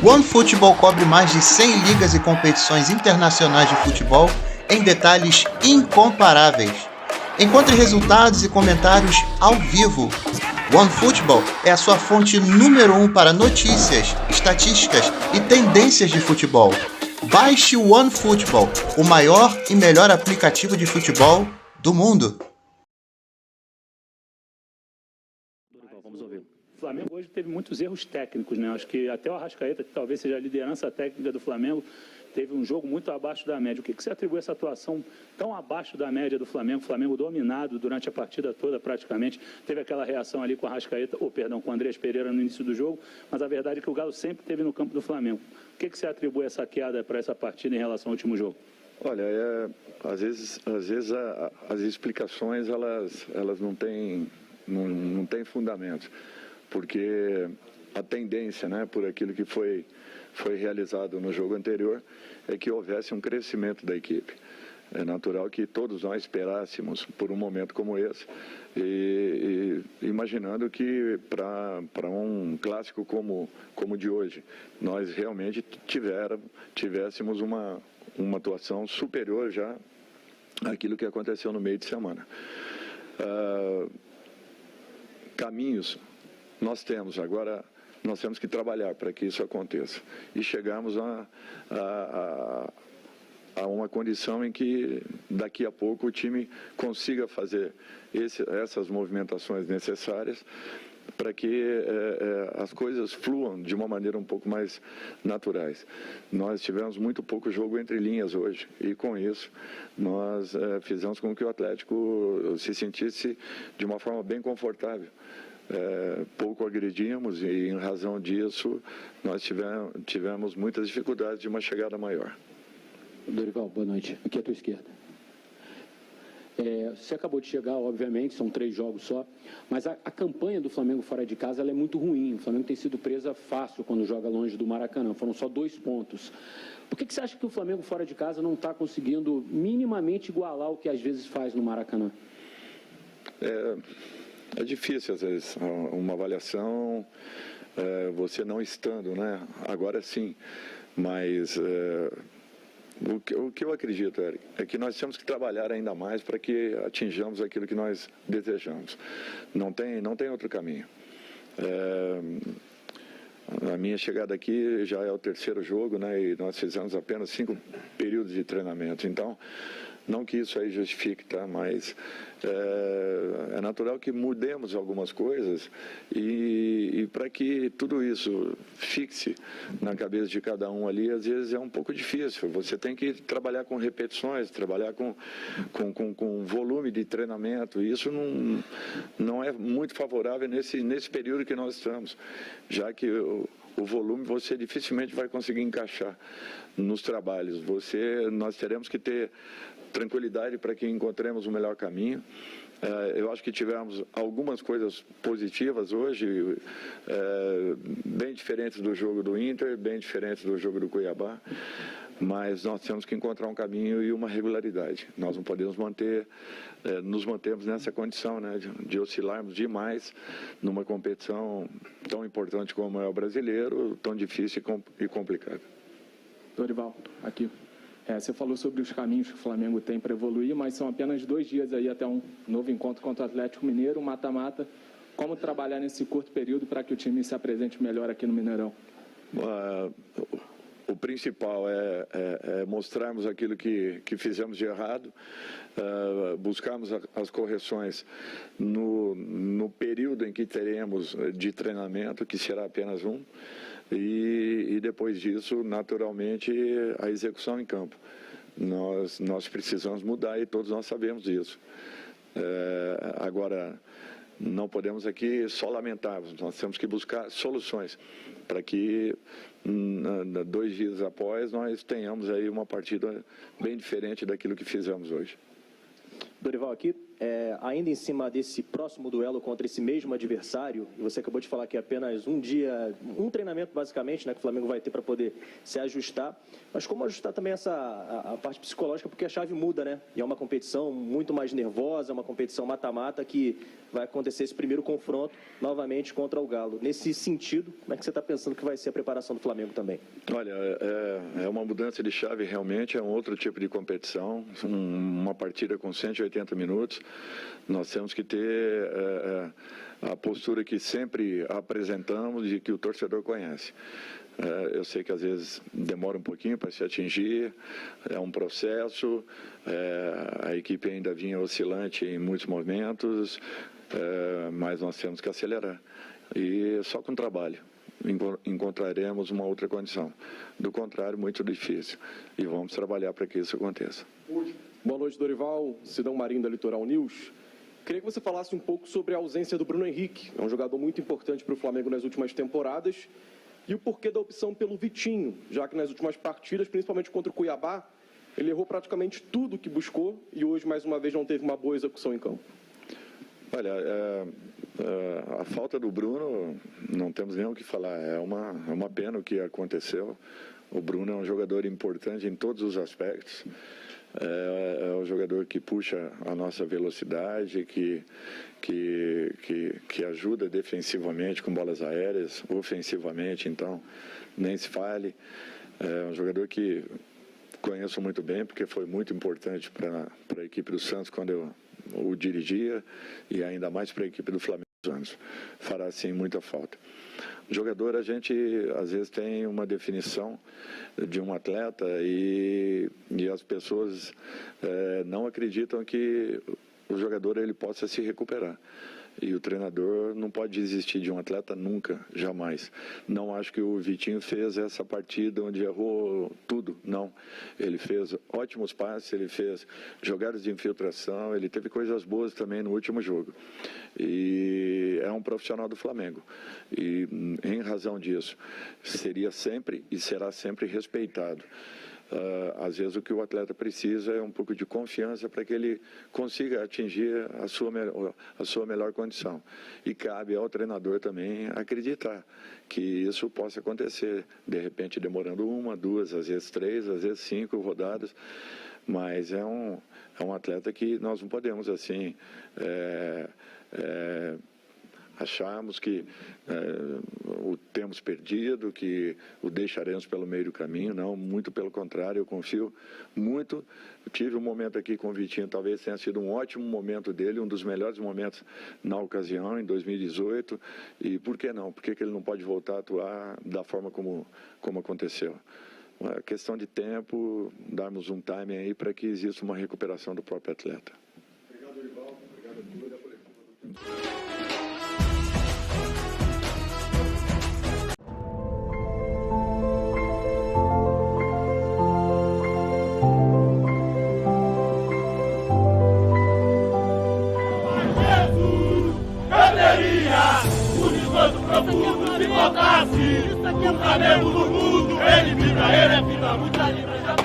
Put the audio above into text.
OneFootball cobre mais de 100 ligas e competições internacionais de futebol em detalhes incomparáveis. Encontre resultados e comentários ao vivo. OneFootball é a sua fonte número 1 para notícias, estatísticas e tendências de futebol. Baixe o OneFootball, o maior e melhor aplicativo de futebol do mundo. Vamos ouvir. O Flamengo hoje teve muitos erros técnicos, né? Acho que até o Arrascaeta, que talvez seja a liderança técnica do Flamengo, teve um jogo muito abaixo da média. O que você atribui a essa atuação tão abaixo da média do Flamengo? O Flamengo dominado durante a partida toda, praticamente. Teve aquela reação ali com o Arrascaeta, com o Andrés Pereira no início do jogo, mas a verdade é que o Galo sempre esteve no campo do Flamengo. O que você atribui essa queda para essa partida em relação ao último jogo? Olha, às vezes as explicações elas não têm fundamento, porque a tendência, né, por aquilo que foi realizado no jogo anterior, é que houvesse um crescimento da equipe. É natural que todos nós esperássemos por um momento como esse, e imaginando que para um clássico como o de hoje, nós realmente tivéssemos uma atuação superior já àquilo que aconteceu no meio de semana. Caminhos nós temos, agora nós temos que trabalhar para que isso aconteça e chegarmos a uma condição em que daqui a pouco o time consiga fazer essas movimentações necessárias para que as coisas fluam de uma maneira um pouco mais naturais. Nós tivemos muito pouco jogo entre linhas hoje e com isso nós fizemos com que o Atlético se sentisse de uma forma bem confortável. Pouco agredimos e em razão disso nós tivemos muitas dificuldades de uma chegada maior. Dorival, boa noite. Aqui à tua esquerda. Você acabou de chegar, obviamente, são 3 jogos só, mas a campanha do Flamengo fora de casa ela é muito ruim. O Flamengo tem sido presa fácil quando joga longe do Maracanã. Foram só 2 pontos. Por que você acha que o Flamengo fora de casa não está conseguindo minimamente igualar o que às vezes faz no Maracanã? É difícil, às vezes, uma avaliação, você não estando, né? Agora sim, mas o que eu acredito, Eric, é que nós temos que trabalhar ainda mais para que atinjamos aquilo que nós desejamos. Não tem outro caminho. A minha chegada aqui já é o 3º jogo, né? E nós fizemos apenas 5 períodos de treinamento. Então, não que isso aí justifique, tá? Mas é natural que mudemos algumas coisas e para que tudo isso fixe na cabeça de cada um ali, às vezes é um pouco difícil. Você tem que trabalhar com repetições, trabalhar com volume de treinamento. E isso não é muito favorável nesse período que nós estamos, já que o volume você dificilmente vai conseguir encaixar nos trabalhos. Nós teremos que ter tranquilidade para que encontremos o melhor caminho. Eu acho que tivemos algumas coisas positivas hoje, bem diferentes do jogo do Inter, bem diferentes do jogo do Cuiabá, mas nós temos que encontrar um caminho e uma regularidade. Nós não podemos nos mantermos nessa condição, né, de oscilarmos demais numa competição tão importante como é o brasileiro, tão difícil e complicada. Dorival, aqui. Você falou sobre os caminhos que o Flamengo tem para evoluir, mas são apenas 2 dias aí até um novo encontro contra o Atlético Mineiro, um mata-mata. Como trabalhar nesse curto período para que o time se apresente melhor aqui no Mineirão? O principal é mostrarmos aquilo que fizemos de errado, buscarmos as correções no período em que teremos de treinamento, que será apenas um. E depois disso, naturalmente, a execução em campo. Nós precisamos mudar e todos nós sabemos disso. Agora, não podemos aqui só lamentarmos, nós temos que buscar soluções para que 2 dias após nós tenhamos aí uma partida bem diferente daquilo que fizemos hoje. Dorival, aqui, ainda em cima desse próximo duelo contra esse mesmo adversário, e você acabou de falar que é apenas um dia, um treinamento basicamente, né, que o Flamengo vai ter para poder se ajustar, mas como ajustar também a parte psicológica, porque a chave muda, né? E é uma competição muito mais nervosa, uma competição mata-mata que vai acontecer esse primeiro confronto novamente contra o Galo. Nesse sentido, como é que você está pensando que vai ser a preparação do Flamengo também? Olha, é uma mudança de chave realmente, é um outro tipo de competição, uma partida com 180 minutos. Nós temos que ter a postura que sempre apresentamos e que o torcedor conhece. Eu sei que às vezes demora um pouquinho para se atingir, é um processo, a equipe ainda vinha oscilante em muitos momentos, mas nós temos que acelerar. E só com trabalho encontraremos uma outra condição. Do contrário, muito difícil. E vamos trabalhar para que isso aconteça. Boa noite, Dorival. Sidão Marinho, da Litoral News. Queria que você falasse um pouco sobre a ausência do Bruno Henrique. É um jogador muito importante para o Flamengo nas últimas temporadas. E o porquê da opção pelo Vitinho, já que nas últimas partidas, principalmente contra o Cuiabá, ele errou praticamente tudo que buscou e hoje, mais uma vez, não teve uma boa execução em campo. Olha, a falta do Bruno, não temos nem o que falar. É uma pena o que aconteceu. O Bruno é um jogador importante em todos os aspectos. É um jogador que puxa a nossa velocidade, que ajuda defensivamente com bolas aéreas, ofensivamente, então, nem se fale. É um jogador que conheço muito bem, porque foi muito importante para a equipe do Santos quando eu o dirigia, e ainda mais para a equipe do Flamengo nos anos. Fará, sim, muita falta. O jogador, a gente, às vezes, tem uma definição de um atleta e as pessoas não acreditam que o jogador ele possa se recuperar. E o treinador não pode desistir de um atleta nunca, jamais. Não acho que o Vitinho fez essa partida onde errou tudo, não. Ele fez ótimos passes, ele fez jogadas de infiltração, ele teve coisas boas também no último jogo. E é um profissional do Flamengo. E, em razão disso, seria sempre e será sempre respeitado. Às vezes o que o atleta precisa é um pouco de confiança para que ele consiga atingir a sua melhor condição. E cabe ao treinador também acreditar que isso possa acontecer, de repente demorando 1, 2, às vezes 3, às vezes 5 rodadas, mas é um atleta que nós não podemos assim acharmos que o temos perdido, que o deixaremos pelo meio do caminho. Não, muito pelo contrário, eu confio muito. Eu tive um momento aqui com o Vitinho, talvez tenha sido um ótimo momento dele, um dos melhores momentos na ocasião, em 2018, e por que não? Por que ele não pode voltar a atuar da forma como aconteceu? É questão de tempo, darmos um time aí para que exista uma recuperação do próprio atleta. Obrigado, Dorival. Obrigado a todos. Profundo, se botasse o Flamengo no mundo, ele vibra, ele é vida, muita libra, já